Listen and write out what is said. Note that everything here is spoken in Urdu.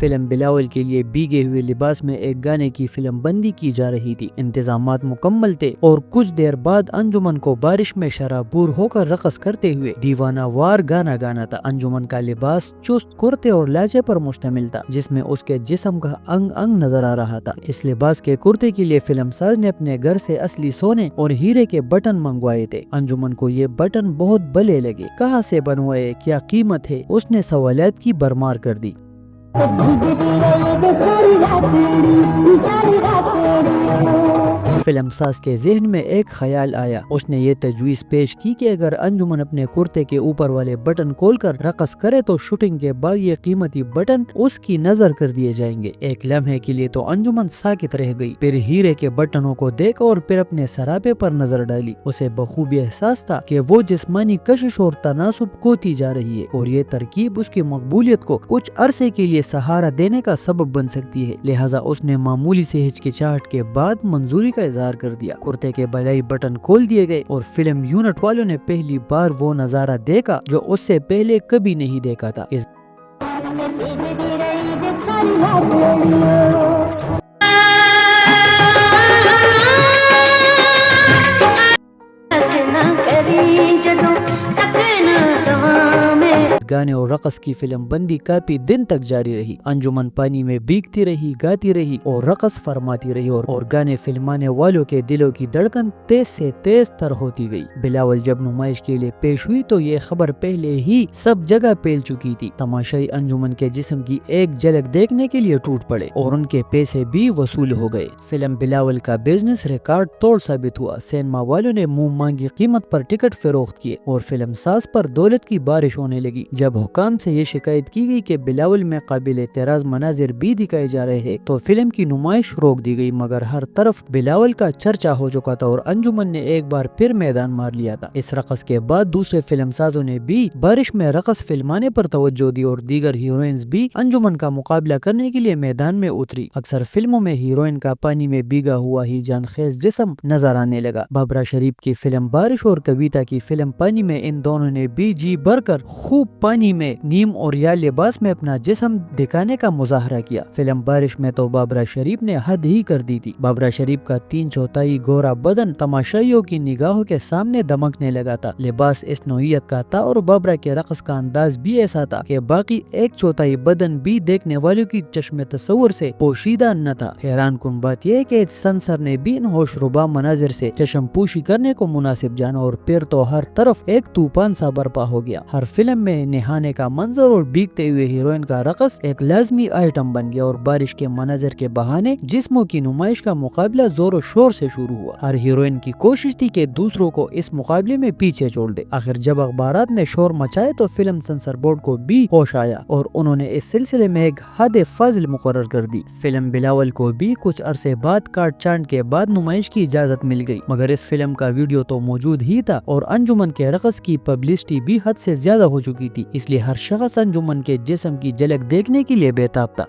فلم بلاول کے لیے بھیگے ہوئے لباس میں ایک گانے کی فلم بندی کی جا رہی تھی۔ انتظامات مکمل تھے اور کچھ دیر بعد انجمن کو بارش میں شرابور ہو کر رقص کرتے ہوئے دیوانہ وار گانا گانا تھا۔ انجمن کا لباس چست کرتے اور لاچے پر مشتمل تھا جس میں اس کے جسم کا انگ انگ نظر آ رہا تھا۔ اس لباس کے کرتے کے لیے فلم ساز نے اپنے گھر سے اصلی سونے اور ہیرے کے بٹن منگوائے تھے۔ انجمن کو یہ بٹن بہت بھلے لگے۔ کہاں سے بنوائے، کیا قیمت ہے، اس نے سوالات کی بھرمار کر دی۔ فلم ساز کے ذہن میں ایک خیال آیا۔ اس نے یہ تجویز پیش کی کہ اگر انجمن اپنے کرتے کے اوپر والے بٹن کھول کر رقص کرے تو شوٹنگ کے بعد یہ قیمتی بٹن اس کی نظر کر دیے جائیں گے۔ ایک لمحے کے لیے تو انجمن ساکت رہ گئی، پھر ہیرے کے بٹنوں کو دیکھا اور پھر اپنے سراپے پر نظر ڈالی۔ اسے بخوبی احساس تھا کہ وہ جسمانی کشش اور تناسب کھوتی جا رہی ہے اور یہ ترکیب اس کی مقبولیت کو کچھ عرصے کے لیے سہارا دینے کا سبب بن سکتی ہے، لہٰذا اس نے معمولی سے ہچکچاہٹ کے بعد منظوری کا اظہار کر دیا۔ کرتے کے بلائی بٹن کھول دیے گئے اور فلم یونٹ والوں نے پہلی بار وہ نظارہ دیکھا جو اس سے پہلے کبھی نہیں دیکھا تھا۔ گانے اور رقص کی فلم بندی کافی دن تک جاری رہی۔ انجمن پانی میں بھیگتی رہی، گاتی رہی اور رقص فرماتی رہی اور گانے فلمانے والوں کے دلوں کی دھڑکن تیز سے تیز تر ہوتی گئی۔ بلاول جب نمائش کے لیے پیش ہوئی تو یہ خبر پہلے ہی سب جگہ پھیل چکی تھی۔ تماشائی انجمن کے جسم کی ایک جھلک دیکھنے کے لیے ٹوٹ پڑے اور ان کے پیسے بھی وصول ہو گئے۔ فلم بلاول کا بزنس ریکارڈ توڑ ثابت ہوا۔ سینما والوں نے منہ مانگی قیمت پر ٹکٹ فروخت کیے اور فلم ساز پر دولت کی بارش ہونے لگی۔ جب حکام سے یہ شکایت کی گئی کہ بلاول میں قابل اعتراض مناظر بھی دکھائے جا رہے ہیں تو فلم کی نمائش روک دی گئی، مگر ہر طرف بلاول کا چرچا ہو چکا تھا اور انجمن نے ایک بار پھر میدان مار لیا تھا۔ اس رقص کے بعد دوسرے فلم سازوں نے بھی بارش میں رقص فلمانے پر توجہ دی اور دیگر ہیروئنز بھی انجمن کا مقابلہ کرنے کے لیے میدان میں اتری۔ اکثر فلموں میں ہیروئن کا پانی میں بھیگا ہوا ہی جان خیز جسم نظر آنے لگا۔ بابرا شریف کی فلم بارش اور کویتا کی فلم پانی میں ان دونوں نے بھی جی بھر کر خوب پانی میں نیم اور یا لباس میں اپنا جسم دکھانے کا مظاہرہ کیا۔ فلم بارش میں تو بابرا شریف نے حد ہی کر دی تھی۔ بابرا شریف کا 3/4 گورا بدن تماشائیوں کی نگاہوں کے سامنے دمکنے لگا تھا۔ لباس اس نوعیت کا تھا اور بابرا کے رقص کا انداز بھی ایسا تھا کہ باقی 1/4 بدن بھی دیکھنے والوں کی چشم تصور سے پوشیدہ نہ تھا۔ حیران کن بات یہ کہ سنسر نے بھی ان ہوش ربا مناظر سے چشم پوشی کرنے کو مناسب جانا اور پھر تو ہر طرف ایک طوفان سا برپا ہو گیا۔ ہر فلم میں نہانے کا منظر اور بھیگتے ہوئے ہیروئن کا رقص ایک لازمی آئٹم بن گیا اور بارش کے مناظر کے بہانے جسموں کی نمائش کا مقابلہ زور و شور سے شروع ہوا۔ ہر ہیروئن کی کوشش تھی کہ دوسروں کو اس مقابلے میں پیچھے چھوڑ دے۔ آخر جب اخبارات نے شور مچائے تو فلم سنسر بورڈ کو بھی ہوش آیا اور انہوں نے اس سلسلے میں ایک حد فاضل مقرر کر دی۔ فلم بلاول کو بھی کچھ عرصے بعد کاٹ چاند کے بعد نمائش کی اجازت مل گئی، مگر اس فلم کا ویڈیو تو موجود ہی تھا اور انجمن کے رقص کی پبلسٹی بھی حد سے زیادہ ہو چکی تھی، اس لیے ہر شخص انجمن کے جسم کی جھلک دیکھنے کے لیے بے تاب تھا۔